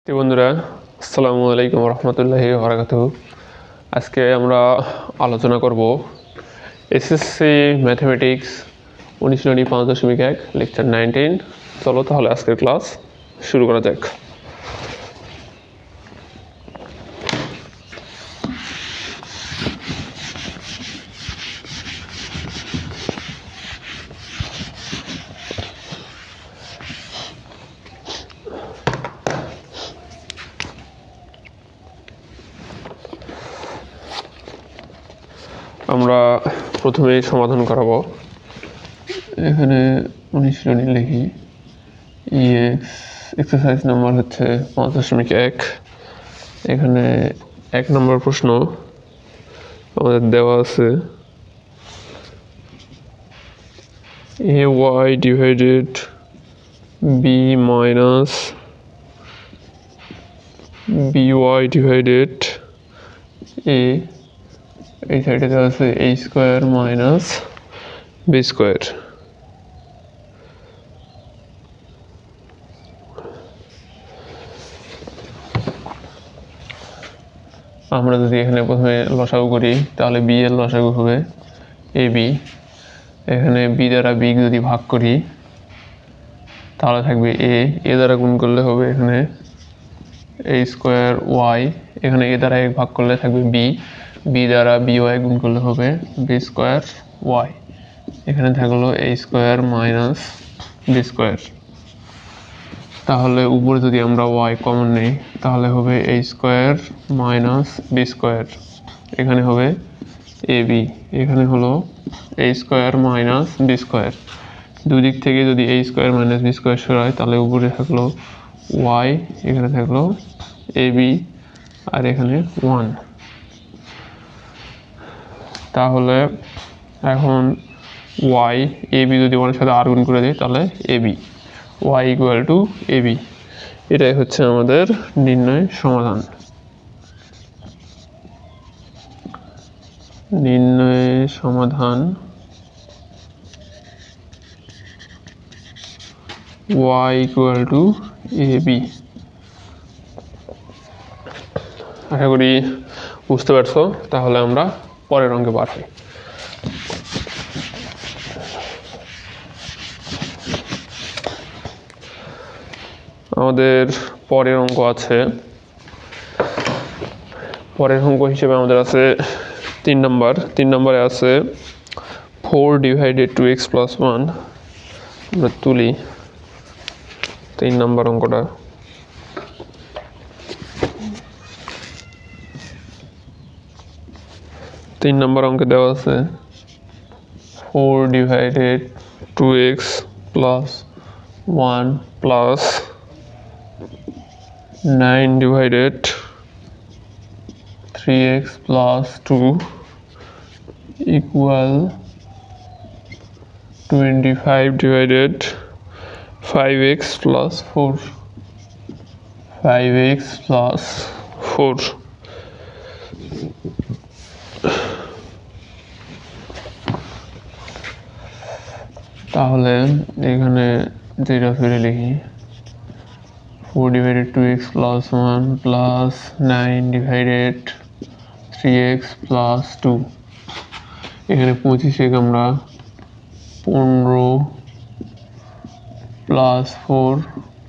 বন্ধুরা, আসসালামু আলাইকুম রহমতুল্লাহি বারাকাতুহু। আজকে আমরা আলোচনা করব এসএসসি ম্যাথমেটিক্স অনুশীলনী 5.1 লেকচার 19। চলো তাহলে আজকের ক্লাস শুরু করা যাক। আমরা প্রথমে সমাধান করাবো। এখানে অনুশীলনী লিখি এক্সারসাইজ নাম্বার হচ্ছে 5.1। এখানে 1 নম্বর প্রশ্ন আমাদের দেওয়া আছে ay divided b minus by divided a, এই সাইডে দেওয়া আছে a square minus b square. আমরা যদি এখানে প্রথমে লসাগু করি তাহলে b এর লসাগু হবে ab। এখানে b দ্বারা b যদি ভাগ করি তাহলে থাকবে a দ্বারা গুণ করলে হবে এখানে a স্কোয়ার y। এখানে a দ্বারা ভাগ করলে থাকবে b দ্বারা by গুণ করলে হবে b স্কোয়ার y। এখানে থাকলো a square minus b square. তাহলে উপরে যদি আমরা y কমন নেই তাহলে হবে a square minus b square. এখানে হবে ab, এখানে হলো a square minus b square. দুই দিক থেকে যদি a square minus b square সরাই তাহলে উপরে থাকলো y, এখানে থাকলো ab আর এখানে 1। তাহলে এখন y ab যদি 1 এর সাথে আর গুণ করে দিই তাহলে ab, y equal to ab। এটাই হচ্ছে আমাদের নির্ণয় সমাধান। নির্ণয় সমাধান y ইকুয়াল টু ab। আশা করি বুঝতে পারছো। তাহলে আমরা পরের অঙ্কে পার হই। আমাদের পরের অঙ্ক আছে, পরের অঙ্ক হিসেবে আমাদের আছে 3 নম্বর। 3 নম্বরে আছে 4 ডিভাইডেড 2x প্লাস 1। আমরা তুলি 3 নম্বর অঙ্কটা। তিন নম্বর অঙ্কে দেওয়া আছে 4 divided 2x plus 1 plus 9 divided 3x plus 2 equal 25 divided 5x plus 4। 5x plus 4। তাহলে এখানে যেটা ফিরে লিখি 4 divided 2x plus 1 plus 9 divided 3x plus 2। এখানে 25 আমরা 15 প্লাস 4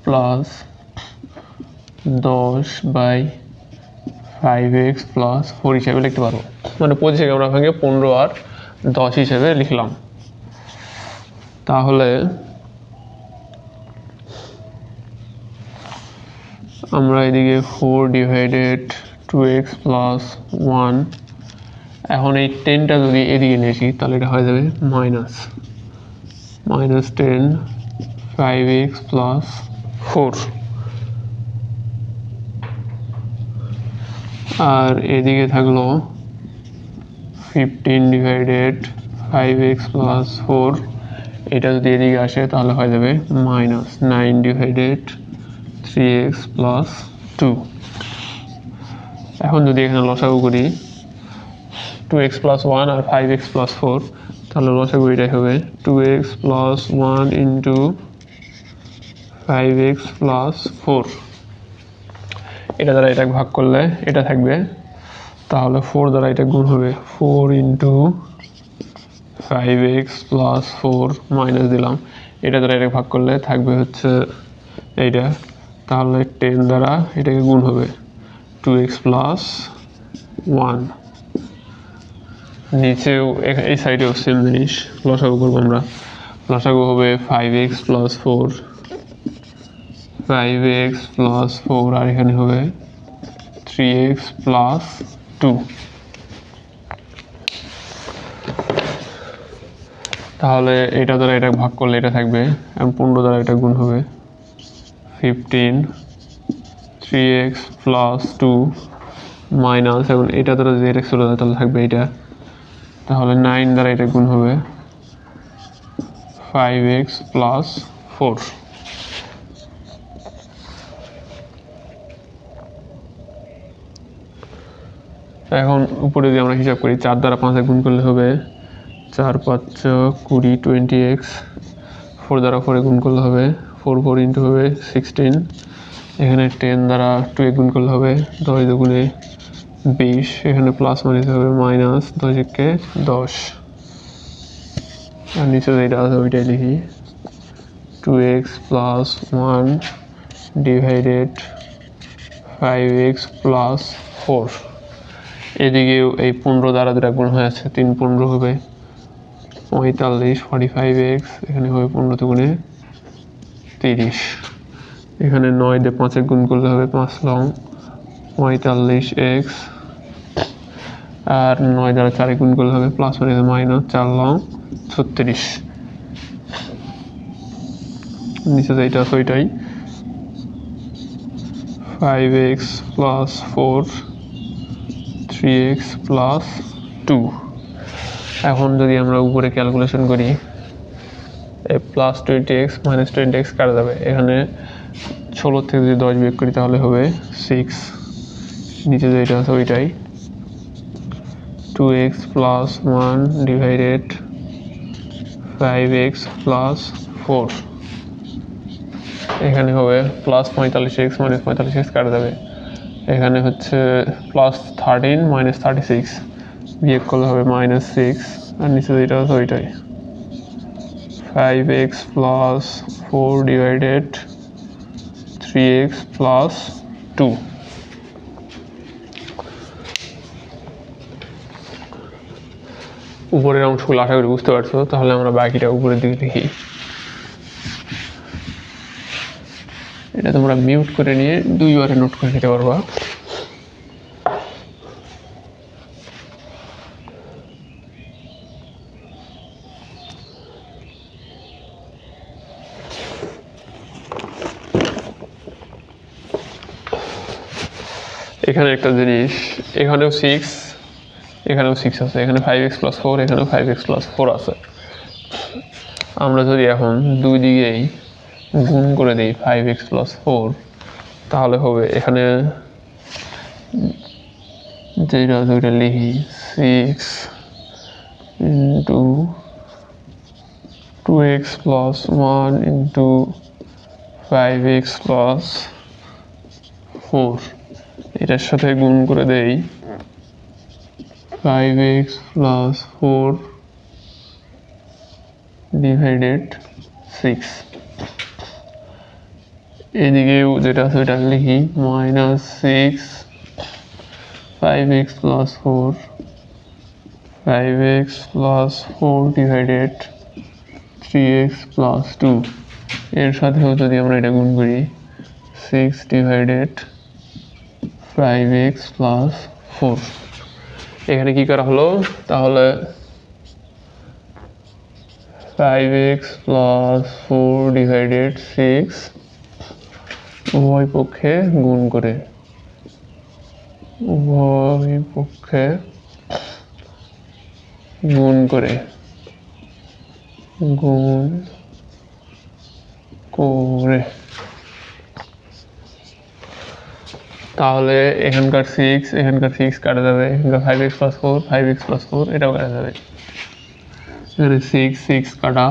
প্লাস 10/5x প্লাস 4 হিসেবে লিখতে পারবো। মানে 25 আমরা ভেঙে 15 আর 10 হিসেবে লিখলাম। তাহলে আমরা এদিকে 4 ডিভাইডেড 2x প্লাস 1, এখন এই 10টা যদি এদিকে নিয়ে আসি তাহলে এটা হয়ে যাবে মাইনাস 10 5x প্লাস 4। আর এদিকে থাকলো 15 ডিভাইডেড 5x প্লাস 4। এটা যদি এদিকে আসে তাহলে হয়ে যাবে মাইনাস 9 ডিভাইডেড 3x প্লাস 2। এখন যদি এখানে লসাগু করি 2x প্লাস 1 আর 5x প্লাস 4 তাহলে লসাগু এটাই হবে 2x plus 1 into 5x plus 4। এটা দ্বারা এটা ভাগ করলে এটা থাকবে, তাহলে 4 দ্বারা এটা গুণ হবে, 4 ইন্টু 5x প্লাস 4 মাইনাস দিলাম, এটা দ্বারা এটা ভাগ করলে থাকবে হচ্ছে এইটা, তাহলে 10 দ্বারা এটাকে গুণ হবে 2x প্লাস 1। নিচেও এই সাইডেও সেম জিনিস লসাগু করবো আমরা, লসাগু হবে 5x প্লাস 4, 5x প্লাস 4 আর এখানে হবে 3x প্লাস 2। তাহলে এটা দ্বারা এটা ভাগ করলে এটা থাকবে, এবং 15 দ্বারা এটা গুণ হবে 15, 3x প্লাস 2 মাইনাস, এবং এটা দ্বারা যদি এটা চলে যায় তাহলে থাকবে এটা, তাহলে 9 দ্বারা এটা গুণ হবে 5x প্লাস 4। এখন উপরে যদি আমরা হিসাব করি, 4 দ্বারা 5 গুণ করলে হবে 4 5 20, 20x, 4 দ্বারা 4 গুণ করলে হবে 4 4 ইন্টু হবে 16, এখানে 10 দ্বারা 2 গুণ করলে হবে 10 দুগুণে 20, এখানে প্লাস মাইনাস হবে মাইনাস, 10 কে 10, আর নিচে যেটা আছে ওইটাই লিখি, 2x plus 1 divided 5x plus 4। এদিকেও এই 15 দ্বারা যেটা গুণ হয়ে আছে, 3 15 হবে 45, 45x, এখানে হবে 15 দুগুণে 30, এখানে 9 দিয়ে 5 গুণ করলে হবে 5 লং 45x, আর 9 দ্বারা 4 গুণ করলে হবে প্লাস মাইনাস 4 লং 36। নিচে যেটা আছে ওইটাই, 5x প্লাস 4, 3x প্লাস 2। এখন যদি আমরা উপরে ক্যালকুলেশন করি, প্লাস 20x মাইনাস 20x কাটা যাবে, এখানে 16 থেকে যদি 10 বিয়োগ করি তাহলে হবে 6, নিচে যেটা আছে ওইটাই, 2x plus 1 divided 5x plus 4, এখানে হবে প্লাস 45x মাইনাস 45x কাটা যাবে, এখানে হচ্ছে প্লাস 13 মাইনাস 36 বিয়োগ করলে হবে মাইনাস 6, আর নিচে যেটা আছে ওইটাই, 5x plus 4 divided 3x plus 2। উপরের অংশগুলো আশা করি বুঝতে পারছো, তাহলে আমরা বাকিটা উপরের দিকে লিখি। এটা তোমরা মিউট করে নিয়ে 2বারে নোট করে নিতে পারবা। এখানে একটা জিনিস, এখানেও 6, এখানেও 6 আছে, এখানে 5x প্লাস 4, এখানেও 5x প্লাস 4 আছে। আমরা যদি এখন দুই দিকেই গুণ করে দিই 5x প্লাস 4, তাহলে হবে এখানে যেটা আছে ওইটা লিখি 6 into 2x plus 1 into 5x plus 4, এটার সাথে গুণ করে দেই 5x প্লাস 4 ডিভাইডেড 6, এদিকেও যেটা আছে ওইটা লিখি minus 6 5x plus 4, 5x plus 4 divided 3x plus 2, এর সাথেও যদি আমরা এটা গুণ করি 6 ডিভাইডেড 5x প্লাস 4, এখানে কি করা হলো, তাহলে 5x প্লাস 4 ডিভাইডেড 6 উভয় পক্ষে গুণ করে, উভয় পক্ষে গুণ করে তাহলে এখানকার 6 এখানকার 6 কাটা যাবে, এখানকার 5x প্লাস 4 5x প্লাস 4 এটাও কাটা যাবে, এখানে 6 6 কাটা,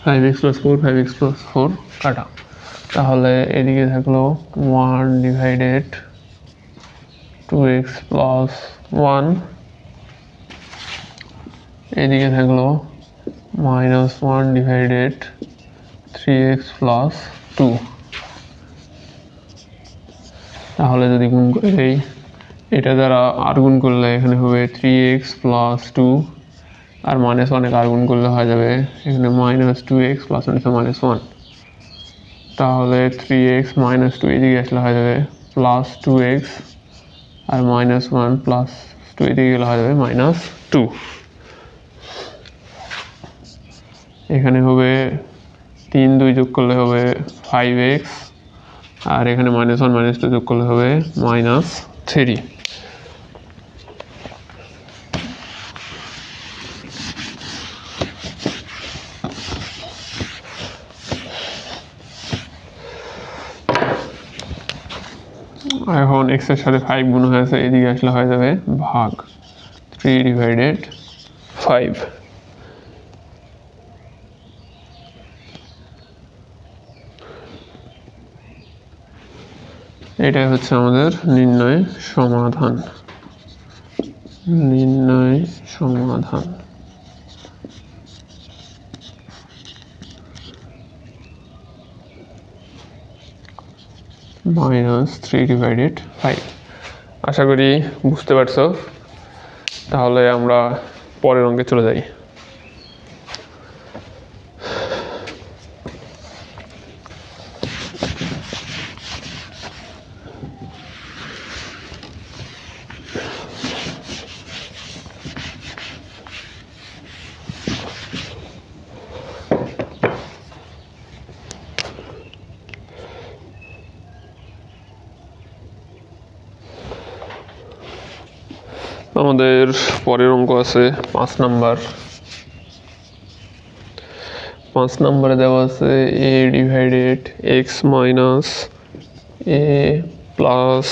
5x প্লাস 4 5x প্লাস 4 কাটা। তাহলে এদিকে থাকলো 1 ডিভাইডেড 2x প্লাস 1, এদিকে থাকলো -1 ডিভাইডেড 3x প্লাস 2। তাহলে যদি গুণ করে দেই, এটা দ্বারা আর গুণ করলে এখানে হবে 3x প্লাস 2, আর -1 আর গুণ করলে হয়ে যাবে এখানে -2x প্লাস -1। তাহলে 3x - 2 এদিকে আসলে হয়ে যাবে প্লাস 2x, আর -1 প্লাস 2 এদিকে গেলে হয়ে যাবে -2। এখানে হবে 3 2 যোগ করলে হবে 5x, আর এখানে -1 - 2 যোগ করলে হবে -3। এখন x এর সাথে 5 গুণ হয়েছে, এদিকে আসলে হয়ে যাবে ভাগ 3 ডিভাইডেড 5। এটাই হচ্ছে আমাদের নির্ণয় সমাধান। -3 ডিভাইডেড 5। আশা করি বুঝতে পারছো। তাহলে আমরা পরের অঙ্কে চলে যাই। আমাদের পরের অঙ্ক আছে 5 নাম্বার। 5 নাম্বারে দেওয়া আছে a divided x minus a plus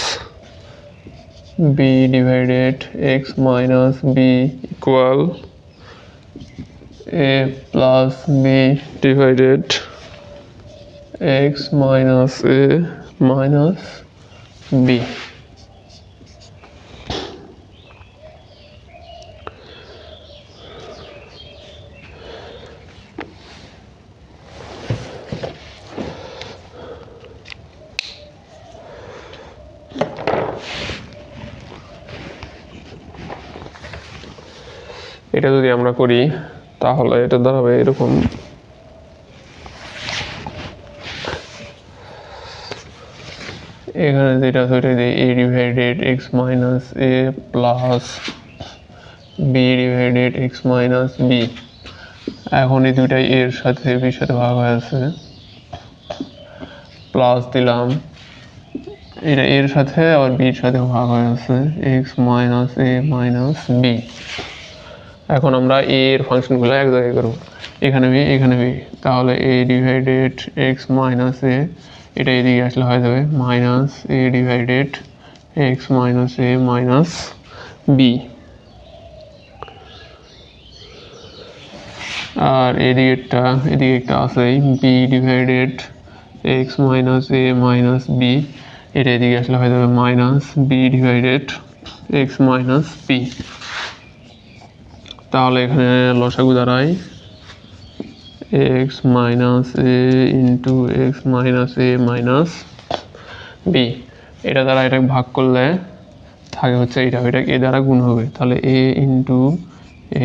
b divided x minus b equal a plus b divided x minus a minus b। এটা যদি আমরা করি তাহলে এটা দাঁড়াবে এরকম, এখানে যেটা ধরে দিই a divided x minus a plus b divided x minus b। এখন এই দুইটাই এর সাথে b সাথে ভাগ হয়ে আছে, প্লাস দিলাম, এটা এর সাথে আবার b এর সাথে ভাগ হয়ে আছে x minus a minus b। এখন আমরা a এর ফাংশনগুলো এক জায়গায় করব, এখানে b এখানে b। তাহলে a divided x minus a, এটা এদিকে আসলে হয়ে যাবে minus a divided x minus a minus b। আর এদিকে একটা আছে b divided x minus a minus b, এটা এদিকে আসলে হয়ে যাবে minus b divided x minus b। তাহলে এখানে লসাগু দাঁড়ায় x minus a into x minus a minus b। এটা দ্বারা এটা ভাগ করলে থাকে হচ্ছে এটা এ দ্বারা গুণ হবে, তাহলে a into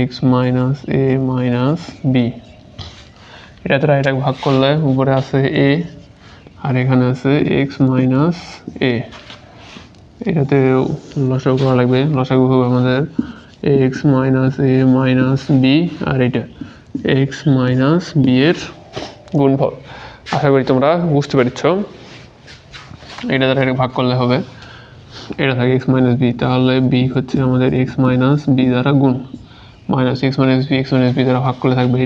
x minus a minus b। এটা দ্বারা এটা ভাগ করলে উপরে আছে a, আর এখানে আছে x মাইনাস a। এটাতে লসাগু করা লাগবে, লসাগু হবে আমাদের x minus a minus b, আর এটা x মাইনাস b এর গুণফল। আশা করি তোমরা বুঝতে পেরেছ। এটা দ্বারা এটা ভাগ করলে হবে, এটা থাকে x মাইনাস b, তাহলে b হচ্ছে আমাদের x মাইনাস b দ্বারা গুণ, মাইনাস x মাইনাস b দ্বারা ভাগ করলে থাকবে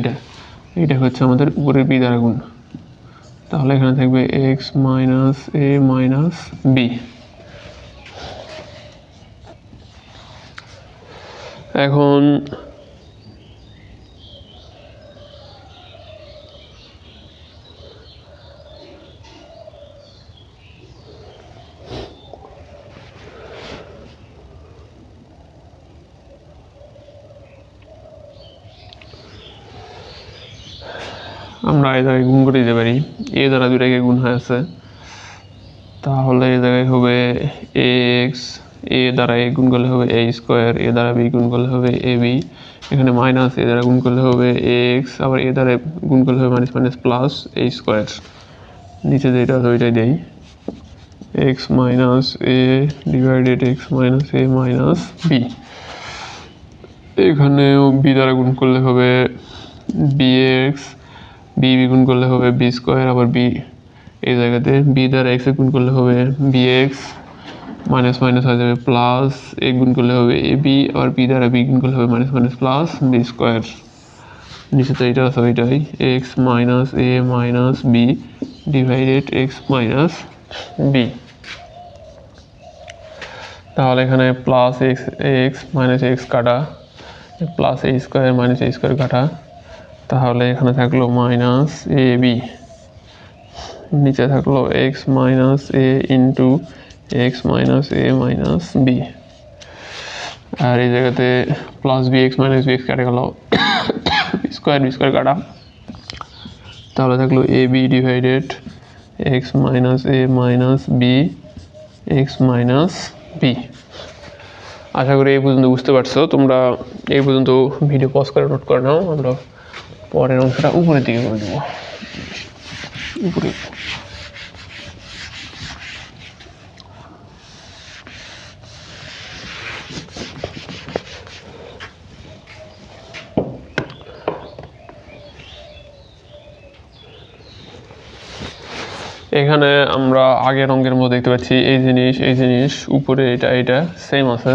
এটা হচ্ছে আমাদের উপরের b দ্বারা গুণ। তাহলে এখানে থাকবে x minus a minus b। এখন আমরা এই জায়গায় গুণ করে দিতে পারি, এ দ্বারা দুটাকে গুণ হয়ে আছে, তাহলে এই জায়গায় হবে এক্স, এ দ্বারা এ গুণ করলে হবে এ স্কোয়ার, এ দ্বারা বি গুণ করলে হবে এ বি, এখানে মাইনাস এ দ্বারা গুণ করলে হবে এক্স, আবার এ দ্বারা গুণ করলে হবে minus minus plus a square, নিচে যেটা আছে ওইটাই দেই, এক্স মাইনাস এ ডিভাইডেড এক্স মাইনাস এ মাইনাস বি। এখানেও বি দ্বারা গুণ করলে হবে বি এক্স, বি গুণ করলে হবে বি স্কোয়ার, আবার বি এই জায়গাতে বি দ্বারা এক্স গুণ করলে হবে বি এক্স, মাইনাস মাইনাস হয়ে যাবে প্লাস, এ গুণ করলে হবে এ বি, আবার বি দ্বারা বি গুণ করলে হবে minus minus plus b square, নিচে তো এইটা আছে ওইটাই, এক্স মাইনাস এ minus B divided x minus b. তাহলে এখানে plus x x minus x কাটা, plus a square minus a square কাটা, তাহলে এখানে থাকলো মাইনাস এ বি, নিচে থাকলো এক্স মাইনাস এ ইন্টু এক্স মাইনাস এ মাইনাস বি, আর এই জায়গাতে plus b x minus b x কাটে গেল, স্কোয়ার বি স্কোয়ার কাটা, তাহলে থাকলো a B divided x minus A minus b x minus b. আশা করি এই পর্যন্ত বুঝতে পারছো। তোমরা এই পর্যন্ত ভিডিও পজ করে নোট করে নাও, আমরা পরের অংশটা উপরের দিকে করে দেবো। উপরে এখানে আমরা আগের অঙ্কের মধ্যে দেখতে পাচ্ছি এই জিনিস উপরে এটা সেম আছে,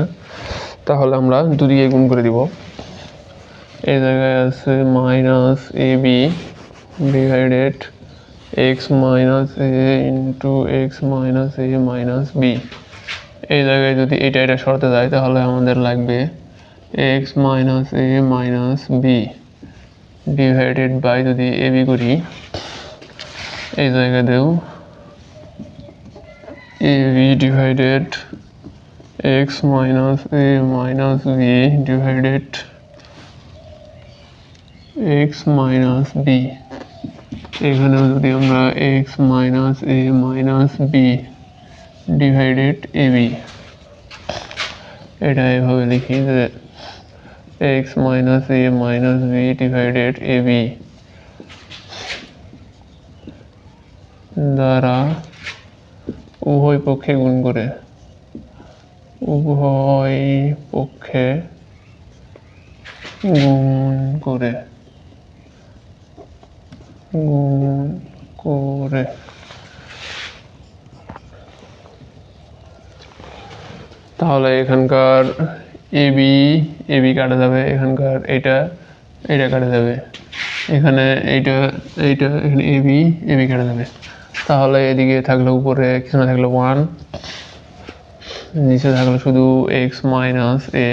তাহলে আমরা দুদিকে গুণ করে দিব। এই জায়গায় আছে minus A B divided x minus A into x minus A minus B. এই জায়গায় যদি এটা সরাতে যায় তাহলে আমাদের লাগবে x minus A minus B divided by, যদি এ বি করি এই জায়গাতেও A B divided x minus A minus B divided x minus B. এখানেও যদি আমরা x minus A minus B divided A B, এটা এভাবে লিখি যে x minus A minus B divided A B দ্বারা উভয় পক্ষে গুণ করে, উভয় পক্ষে গুণ করে তাহলে এখানকার এ বি কাটা যাবে, এখানকার এটা কাটা যাবে, এখানে এইটা এখানে এ বি কাটা যাবে। তাহলে এদিকে থাকলো উপরে এখানে থাকলো 1, নিচে থাকলো শুধু এক্স মাইনাস এ,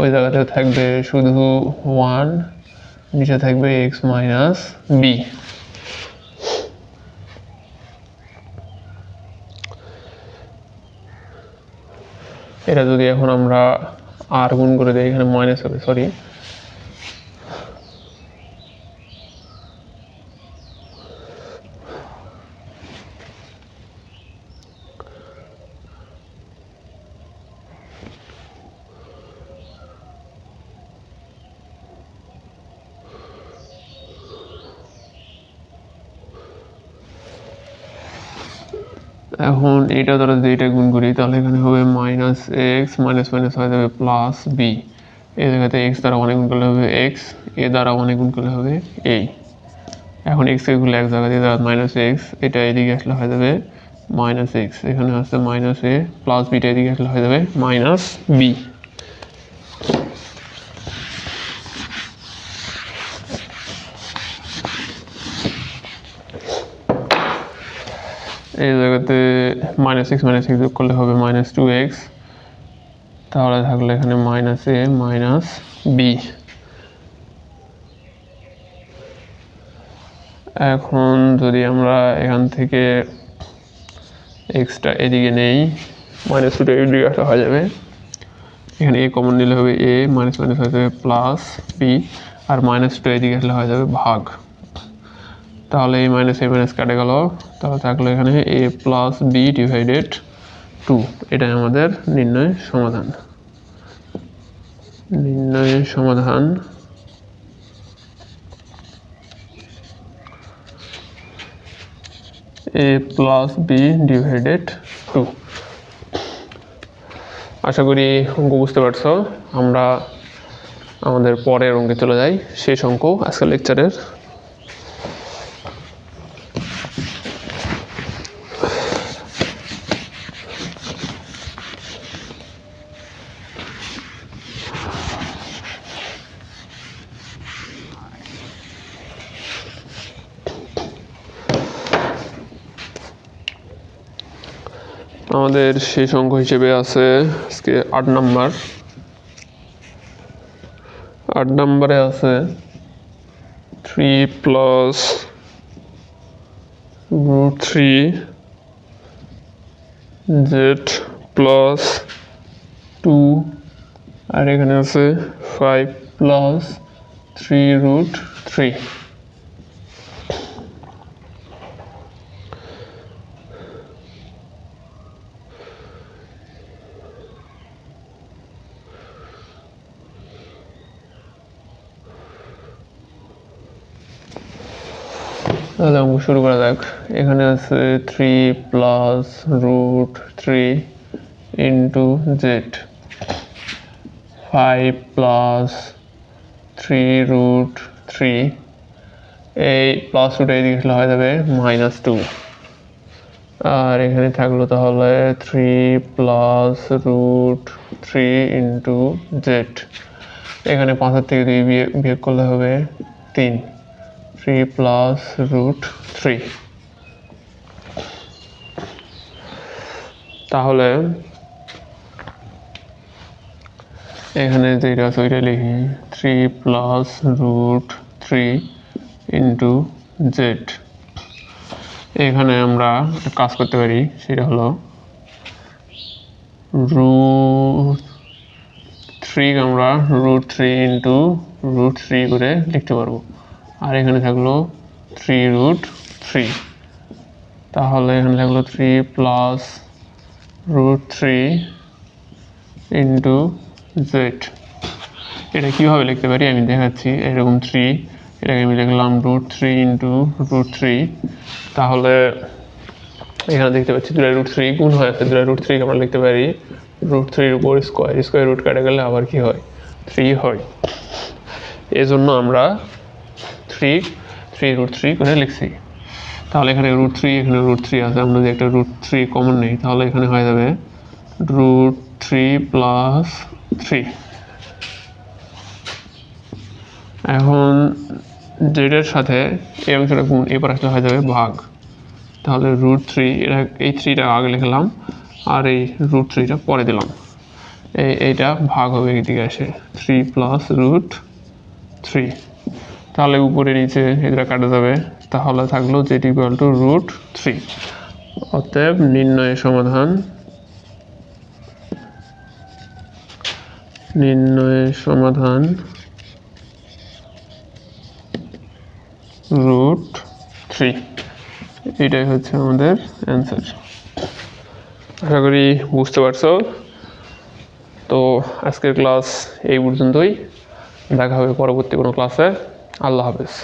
ওই জায়গাতে থাকবে শুধু 1, নিচে থাকবে এক্স মাইনাস বি। এটা যদি এখন আমরা আর গুণ করে দিই, এখানে মাইনাস হবে, সরি এখন এটা দ্বারা যদি এটা গুণ করি তাহলে এখানে হবে মাইনাস এক্স, মাইনাস মাইনাস হয়ে যাবে প্লাস বি, এই জায়গাতে এক্স দ্বারা অনেক গুণ করলে হবে এক্স, এ দ্বারা অনেক গুণ করলে হবে এই। এখন এক্স এ গুলো এক জায়গা দিয়ে মাইনাস এক্স, এটা এদিকে আসলে হয়ে যাবে মাইনাস এক্স, এখানে আসছে মাইনাস এ, প্লাস বিটা এদিকে আসলে হয়ে যাবে মাইনাস বি। এই জায়গাতে মাইনাস এক্স যোগ করলে হবে মাইনাস 2x, তাহলে থাকলে এখানে মাইনাস এ মাইনাস বি। এখন যদি আমরা এখান থেকে এক্সটা এদিকে নেই, মাইনাস 2টা এদিকে আসা হয়ে যাবে, এখানে এ কমন নিলে হবে এ, মাইনাস মাইনাস হয়ে যাবে প্লাস বি, আর মাইনাস 2 এদিকে আসলে হয়ে যাবে ভাগ। তাহলে a মাইনাস কাটে গেল, তাহলে থাকলো এখানে a প্লাস বি ডিভাইডেড 2। এটাই আমাদের নির্ণয়ের সমাধান। নির্ণয়ের সমাধান a প্লাস বি ডিভাইডেড 2। আশা করি অঙ্ক বুঝতে পারছো। আমরা আমাদের পরের অঙ্কে চলে যাই, শেষ অঙ্ক আজকের লেকচারের। আমাদের শেষ অঙ্ক হিসেবে আছে আজকে 8 নাম্বার। 8 নাম্বারে আছে 3 প্লাস √3 z প্লাস 2, আর এখানে আছে 5 প্লাস 3√3। তাহলে অঙ্ক শুরু করা যাক। এখানে আছে 3 প্লাস √3 ইন্টু জেড, 5 প্লাস 3√3, এই প্লাস রুটে এদিকে আসলে হয়ে যাবে -2, আর এখানে থাকলো তাহলে 3 প্লাস √3 ইন্টু জেড। এখানে 5 থেকে 2 বিয়োগ করলে হবে 3, 3 প্লাস √3। তাহলে এখানে যেটা আছে ওইটা লিখি, 3 প্লাস √3 ইন্টু জেড। এখানে আমরা একটা কাজ করতে পারি, সেটা হলো √3 আমরা √3 ইন্টু √3 করে লিখতে পারবো, আর এখানে থাকলো 3√3। তাহলে এখানে থাকলো 3 প্লাস √3 ইন্টু জেড। এটা কীভাবে লিখতে পারি আমি দেখাচ্ছি। এরকম 3, এটাকে আমি লিখলাম √3 ইন্টু √3। তাহলে এখানে দেখতে পাচ্ছি 2√3 গুণ হয়ে আছে, 2√3 আমরা লিখতে পারি √3 উপর স্কোয়ার রুট কাটে গেলে আবার কি হয়, 3 হয়। এজন্য আমরা 3√3 করে লিখছি। তাহলে এখানে √3, এখানে √3 আছে, আমরা যদি একটা √3 কমন নেই তাহলে এখানে হয়ে যাবে √3 প্লাস 3। এখন জেডের সাথে এই অংশটা গুণ, এবার আসলে হয়ে যাবে ভাগ। তাহলে √3, এটা এই 3টা আগে লিখলাম আর এই √3টা পরে দিলাম, এইটা ভাগ হবে এদিকে আসে 3 প্লাস √3। তাহলে উপরে নিচে এটা কাটা যাবে, তাহলে থাকলো জেড ইকুয়াল টু √3। অতএব নির্ণয়ের সমাধান √3। এটাই হচ্ছে আমাদের অ্যান্সার। আশা করি বুঝতে পারছো। তো আজকের ক্লাস এই পর্যন্তই, দেখা হবে পরবর্তী কোনো ক্লাসে। আল্লাহ হাফেজ।